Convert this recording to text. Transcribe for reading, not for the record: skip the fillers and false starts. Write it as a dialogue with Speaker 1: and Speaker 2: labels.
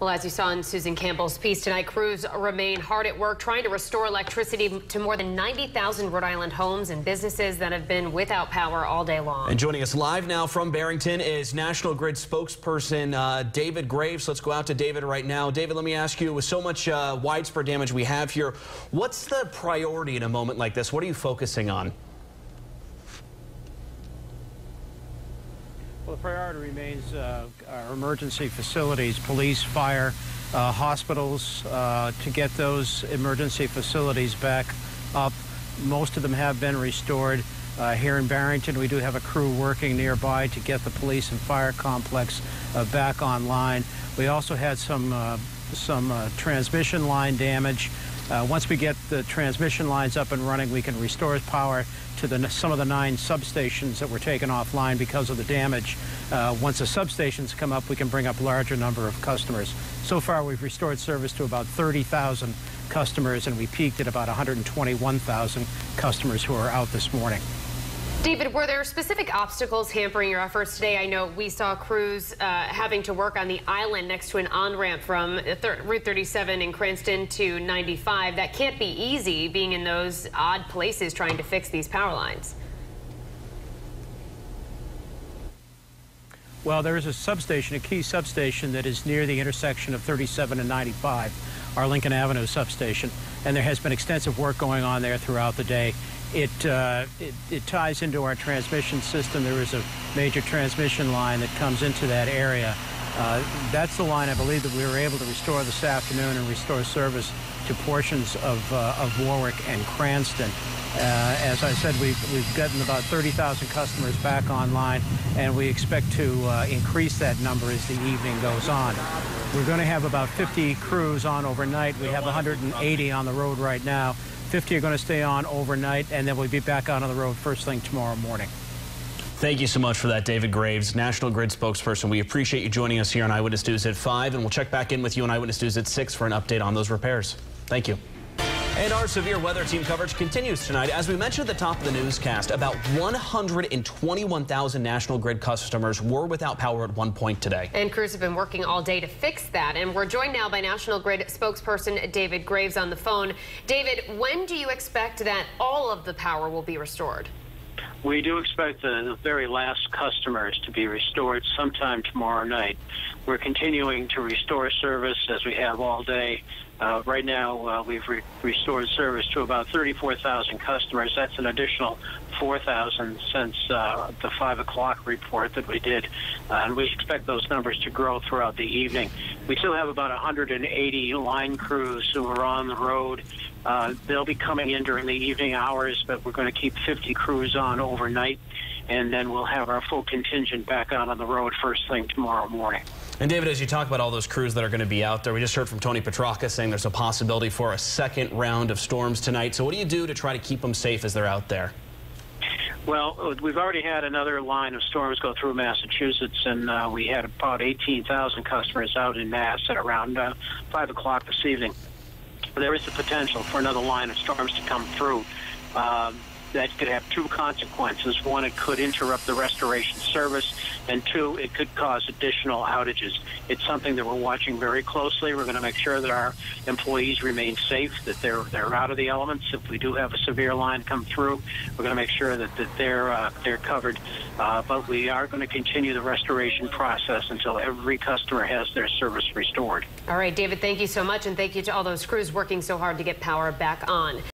Speaker 1: Well, as you saw in Susan Campbell's piece tonight, crews remain hard at work trying to restore electricity to more than 90,000 Rhode Island homes and businesses that have been without power all day long.
Speaker 2: And joining us live now from Barrington is National Grid spokesperson David Graves. Let's go out to David right now. David, let me ask you, with so much widespread damage we have here, what's the priority in a moment like this? What are you focusing on?
Speaker 3: Well, the priority remains our emergency facilities, police, fire, hospitals, to get those emergency facilities back up. Most of them have been restored. Here in Barrington, we do have a crew working nearby to get the police and fire complex back online. We also had some transmission line damage. Once we get the transmission lines up and running, we can restore power to some of the 9 substations that were taken offline because of the damage. Once the substations come up, we can bring up a larger number of customers. So far, we've restored service to about 30,000 customers, and we peaked at about 121,000 customers who are out this morning.
Speaker 1: David, were there specific obstacles hampering your efforts today? I know we saw crews having to work on the island next to an on-ramp from Route 37 in Cranston to 95. That can't be easy, being in those odd places trying to fix these power lines.
Speaker 3: Well, there is a substation, a key substation that is near the intersection of 37 and 95, our Lincoln Avenue substation, and there has been extensive work going on there throughout the day. It ties into our transmission system. There is a major transmission line that comes into that area. That's the line I believe that we were able to restore this afternoon and restore service to portions of Warwick and Cranston. As I said, we've gotten about 30,000 customers back online, and we expect to increase that number as the evening goes on. We're going to have about 50 crews on overnight. We have 180 on the road right now. 50 are going to stay on overnight, and then we'll be back out on the road first thing tomorrow morning.
Speaker 2: Thank you so much for that, David Graves, National Grid spokesperson. We appreciate you joining us here on Eyewitness News at 5, and we'll check back in with you on Eyewitness News at 6 for an update on those repairs. Thank you. And our severe weather team coverage continues tonight. As we mentioned at the top of the newscast, about 121,000 National Grid customers were without power at one point today.
Speaker 1: And crews have been working all day to fix that. And we're joined now by National Grid spokesperson David Graves on the phone. David, when do you expect that all of the power will be restored?
Speaker 4: We do expect the very last customers to be restored sometime tomorrow night. We're continuing to restore service as we have all day. Right now, we've restored service to about 34,000 customers. That's an additional 4,000 since the 5 o'clock report that we did. And we expect those numbers to grow throughout the evening. We still have about 180 line crews who are on the road. They'll be coming in during the evening hours, but we're going to keep 50 crews on overnight, and then we'll have our full contingent back out on the road first thing tomorrow morning.
Speaker 2: And David, as you talk about all those crews that are going to be out there, we just heard from Tony Petrarca saying there's a possibility for a second round of storms tonight. So what do you do to try to keep them safe as they're out there?
Speaker 4: Well, we've already had another line of storms go through Massachusetts, and we had about 18,000 customers out in Mass at around 5 o'clock this evening. There is the potential for another line of storms to come through. That could have 2 consequences. 1, it could interrupt the restoration service, and 2, it could cause additional outages. It's something that we're watching very closely. We're going to make sure that our employees remain safe, that they're out of the elements. If we do have a severe line come through, we're going to make sure that they're covered. But we are going to continue the restoration process until every customer has their service restored.
Speaker 1: All right, David, thank you so much, and thank you to all those crews working so hard to get power back on.